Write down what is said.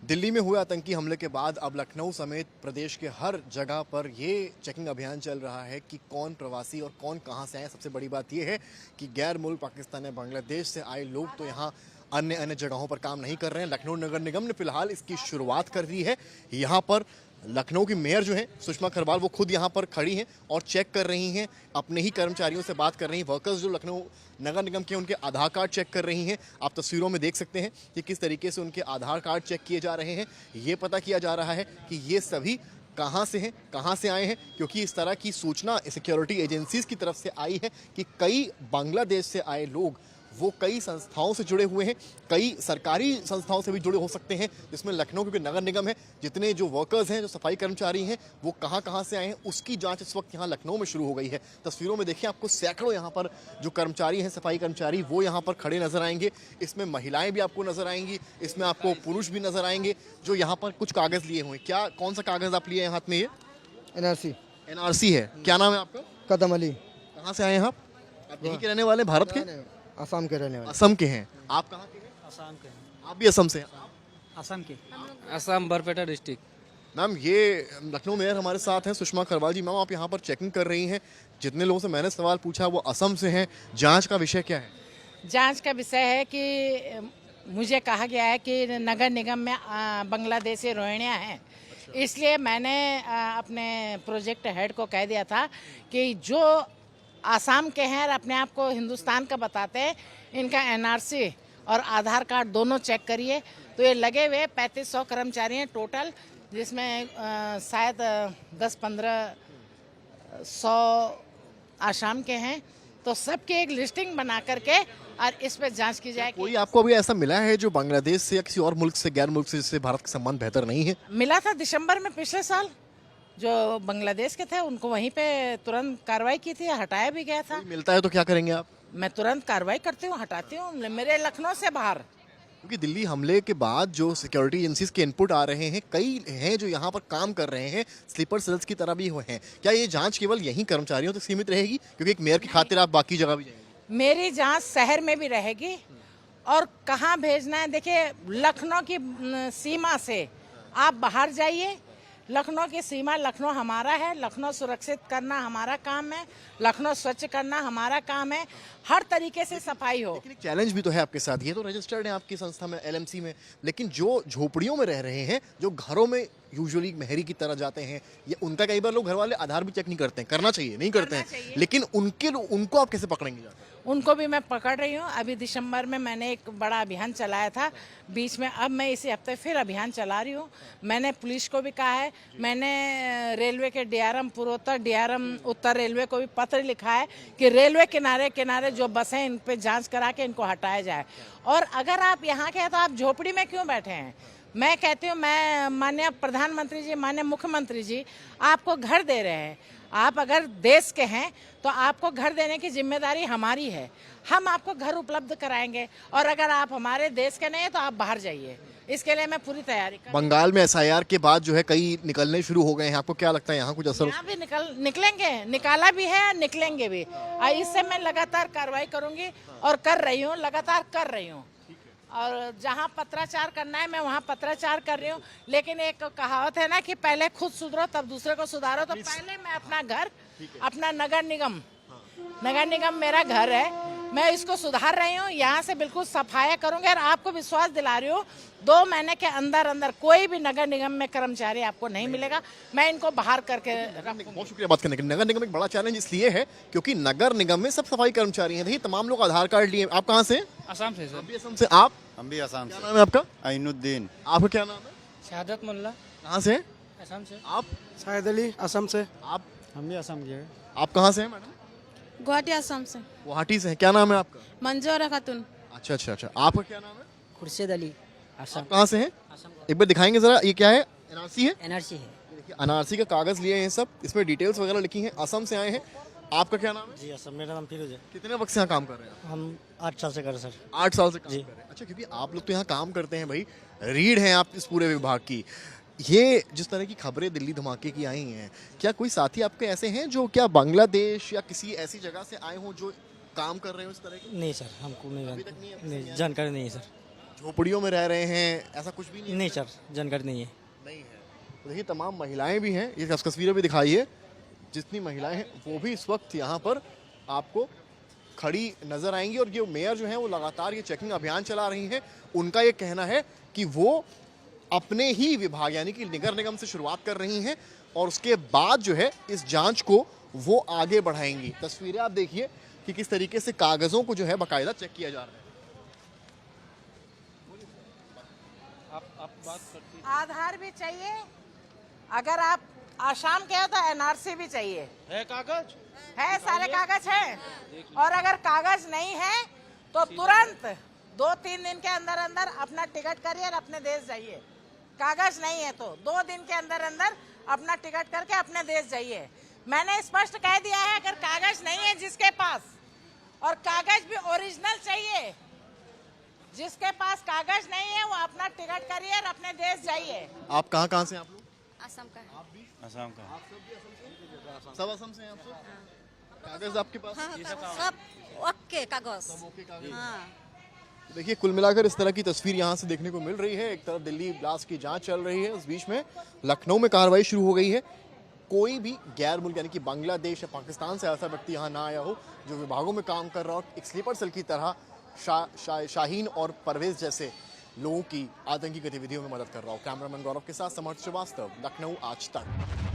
दिल्ली में हुए आतंकी हमले के बाद अब लखनऊ समेत प्रदेश के हर जगह पर ये चेकिंग अभियान चल रहा है कि कौन प्रवासी और कौन कहां से आए। सबसे बड़ी बात यह है कि गैर मुल्क पाकिस्तान या बांग्लादेश से आए लोग तो यहाँ अन्य अन्य जगहों पर काम नहीं कर रहे हैं। लखनऊ नगर निगम ने फिलहाल इसकी शुरुआत कर दी है। यहाँ पर लखनऊ की मेयर जो है सुषमा खरवाल, वो खुद यहाँ पर खड़ी हैं और चेक कर रही हैं, अपने ही कर्मचारियों से बात कर रही हैं। वर्कर्स जो लखनऊ नगर निगम के उनके आधार कार्ड चेक कर रही हैं। आप तस्वीरों में देख सकते हैं कि किस तरीके से उनके आधार कार्ड चेक किए जा रहे हैं। ये पता किया जा रहा है कि ये सभी कहाँ से हैं, कहाँ से आए हैं, क्योंकि इस तरह की सूचना सिक्योरिटी एजेंसीज की तरफ से आई है कि कई बांग्लादेश से आए लोग वो कई संस्थाओं से जुड़े हुए हैं, कई सरकारी संस्थाओं से भी जुड़े हो सकते हैं, जिसमें लखनऊ क्योंकि नगर निगम है, जितने जो वर्कर्स हैं, जो सफाई कर्मचारी हैं, वो कहाँ कहाँ से आए हैं, उसकी जांच इस वक्त यहाँ लखनऊ में शुरू हो गई है। तस्वीरों में देखिए आपको सैकड़ों यहाँ पर जो कर्मचारी हैं, सफाई कर्मचारी, वो यहाँ पर खड़े नजर आएंगे। इसमें महिलाएं भी आपको नजर आएंगी, इसमें आपको पुरुष भी नजर आएंगे जो यहाँ पर कुछ कागज लिए हुए हैं। क्या, कौन सा कागज आप लिए हैं हाथ में? ये NRC है। क्या नाम है आपका? कदम अली। कहाँ से आए हैं आप? यहीं के रहने वाले, भारत के? असम के रहने वाले। असम के हैं। आप कहाँ के हैं? असम के। आप भी असम से हैं? असम के। असम बरपेटा डिस्ट्रिक्ट। मैम, ये लखनऊ मेयर हमारे साथ हैं सुषमा खरवाल जी। मैम, आप यहाँ पर चेकिंग कर रही हैं, जितने लोगों से मैंने सवाल पूछा वो असम से हैं। जांच का विषय क्या है? जांच का विषय है कि मुझे कहा गया है कि नगर निगम में बांग्लादेशी रोहिणिया हैं, इसलिए मैंने अपने प्रोजेक्ट हेड को कह दिया था कि जो आसाम के हैं और अपने आप को हिंदुस्तान का बताते हैं, इनका NRC और आधार कार्ड दोनों चेक करिए। तो ये लगे हुए 3500 कर्मचारी हैं टोटल, जिसमें शायद 10-1500 आसाम के हैं। तो सबकी एक लिस्टिंग बना करके और इस पे जांच की जाएगी। कोई आपको अभी ऐसा मिला है जो बांग्लादेश से या किसी और मुल्क से, गैर मुल्क से, जिससे भारत का संबंध बेहतर नहीं है? मिला था दिसंबर में पिछले साल, जो बांग्लादेश के थे उनको वहीं पे तुरंत कार्रवाई की थी, हटाया भी गया था। मिलता है तो क्या करेंगे आप? मैं तुरंत कार्रवाई करती हूँ, हटाती हूँ, मेरे लखनऊ से बाहर। क्योंकि दिल्ली हमले के बाद जो सिक्योरिटी एजेंसीज के इनपुट आ रहे हैं, कई हैं जो यहाँ पर काम कर रहे हैं, स्लीपर सेल्स की तरह भी हुए हैं। क्या ये जांच केवल यहीं कर्मचारियों तक सीमित रहेगी, क्योंकि एक मेयर की खातिर आप बाकी जगह भी जाएंगे? मेरी जांच शहर में भी रहेगी और कहाँ भेजना है। देखिए, लखनऊ की सीमा से आप बाहर जाइए। लखनऊ की सीमा, लखनऊ हमारा है, लखनऊ सुरक्षित करना हमारा काम है, लखनऊ स्वच्छ करना हमारा काम है, हर तरीके से सफाई हो। लेकिन एक चैलेंज भी तो है आपके साथ। ये तो रजिस्टर्ड है आपकी संस्था में, LMC में, लेकिन जो झोपड़ियों में रह रहे हैं, जो घरों में यूजुअली मेहरी की तरह जाते हैं, ये उनका कई बार लोग घर वाले आधार भी चेक नहीं करते हैं। करना चाहिए, नहीं करते हैं, लेकिन उनको आप कैसे पकड़ेंगे जाकर? उनको भी मैं पकड़ रही हूँ। अभी दिसंबर में मैंने एक बड़ा अभियान चलाया था बीच में, अब मैं इसी हफ्ते फिर अभियान चला रही हूँ। मैंने पुलिस को भी कहा है, मैंने रेलवे के DRM पूर्वोत्तर, DRM उत्तर रेलवे को भी पत्र लिखा है कि रेलवे किनारे किनारे जो बसें, इन पे जांच करा के इनको हटाया जाए। और अगर आप यहाँ के हैं तो आप झोपड़ी में क्यों बैठे हैं? मैं कहती हूँ, मैं माननीय प्रधानमंत्री जी, माननीय मुख्यमंत्री जी आपको घर दे रहे हैं। आप अगर देश के हैं तो आपको घर देने की जिम्मेदारी हमारी है। हम आपको घर उपलब्ध कराएंगे, और अगर आप हमारे देश के नहीं हैं तो आप बाहर जाइए। इसके लिए मैं पूरी तैयारी कर। बंगाल में SIR के बाद जो है कई निकलने शुरू हो गए हैं, आपको क्या लगता है यहाँ कुछ असर? यहाँ भी निकलेंगे, निकाला भी है, निकलेंगे भी। इससे मैं लगातार कार्रवाई करूंगी और कर रही हूँ, लगातार कर रही हूँ। और जहाँ पत्राचार करना है मैं वहाँ पत्राचार कर रही हूँ। लेकिन एक कहावत है ना कि पहले खुद सुधरो तब दूसरे को सुधारो। तो पहले मैं अपना घर, अपना नगर निगम मेरा घर है, मैं इसको सुधार रही हूँ। यहाँ से बिल्कुल सफाई करूँगी और आपको विश्वास दिला रही हूँ 2 महीने के अंदर कोई भी नगर निगम में कर्मचारी आपको नहीं मिलेगा। मैं इनको बाहर करके रखूंगी। बहुत शुक्रिया बात करने के लिए। नगर निगम एक बड़ा चैलेंज इसलिए है क्योंकि नगर निगम में सब सफाई कर्मचारी हैं। देखिए, तमाम लोग आधार कार्ड लिए। आप कहाँ से? असम से सर। आप भी असम से? आप? हम भी आसाम क्या से। नाम है आपका? आइनुद्दीन। आपका क्या नाम है? शहादत मुल्ला। कहाँ से? असम से। आप? शाहिद अली, असम से। आप? हम भी असम के हैं। आप कहाँ से हैं मैडम? गुवाहाटी असम से। गुवाहाटी से हैं। क्या नाम है आपका? मंजूरा खातून। अच्छा। आपका क्या नाम है? खुर्शीद अली। असम। आप कहाँ से हैं? एक बार दिखाएंगे जरा, ये क्या है? NRC है? NRC है। देखिए, NRC का कागज लिए हैं सब, इसमें डिटेल्स वगैरह लिखी हैं। असम से आए हैं। आपका क्या नाम है? जी असम, मेरा नाम फिरोज है। कितने वक्त से यहाँ काम कर रहे हैं? हम 8 साल से कर रहे सर। 8 साल से काम कर रहे हैं। अच्छा, क्योंकि आप लोग तो यहाँ काम करते हैं भाई, रीढ़ हैं आप इस पूरे विभाग की। ये जिस तरह की खबरें दिल्ली धमाके की आई हैं, क्या कोई साथी आपके ऐसे हैं जो क्या बांग्लादेश या किसी ऐसी जगह से आए हों जो काम कर रहे हो इस तरह की? नहीं सर, हमको अभी तक नहीं है? नहीं जानकारी नहीं है सर। झोपड़ियों में रह रहे हैं, ऐसा कुछ भी नहीं है? नहीं सर, जानकारी नहीं है। नहीं है। तो देखिए तमाम महिलाएं भी हैं, ये तस्वीरें भी दिखाई है, जितनी महिलाएं हैं वो भी इस वक्त यहाँ पर आपको खड़ी नजर आएंगी। और ये मेयर जो है वो लगातार ये चेकिंग अभियान चला रही हैं। उनका ये कहना है कि वो अपने ही विभाग यानी कि नगर निगम से शुरुआत कर रही हैं और उसके बाद जो है इस जांच को वो आगे बढ़ाएंगी। तस्वीरें आप देखिए कि किस तरीके से कागजों को जो है बाकायदा चेक किया जा रहा है। आधार भी चाहिए, अगर आप आसाम के हो तो एनआरसी भी चाहिए। है कागज? है, सारे कागज हैं। और अगर कागज नहीं है तो तुरंत 2-3 दिन के अंदर अंदर अपना टिकट करिए और अपने देश जाइए। कागज नहीं है तो 2 दिन के अंदर अंदर अपना टिकट करके अपने देश जाइए। मैंने स्पष्ट कह दिया है, अगर कागज नहीं है जिसके पास, और कागज भी ओरिजिनल चाहिए, जिसके पास कागज नहीं है वो अपना टिकट करिए और अपने देश जाइए। आप कहाँ से हैं आप लोग? असम का। असम का। सब असम से हैं आप सब? कागज आपके पास? सब ओके कागज। हाँ। देखिए कुल मिलाकर इस तरह की तस्वीर यहाँ से देखने को मिल रही है। एक तरफ दिल्ली ब्लास्ट की जांच चल रही है, उस बीच में लखनऊ में कार्रवाई शुरू हो गई है। कोई भी गैर मुल्क यानी कि बांग्लादेश या पाकिस्तान से ऐसा व्यक्ति यहाँ ना आया हो जो विभागों में काम कर रहा हो, एक स्लीपर सेल की तरह शाहीन और परवेज जैसे लोगों की आतंकी गतिविधियों में मदद कर रहा हो। कैमरामैन गौरव के साथ समर्थ श्रीवास्तव, लखनऊ आज तक।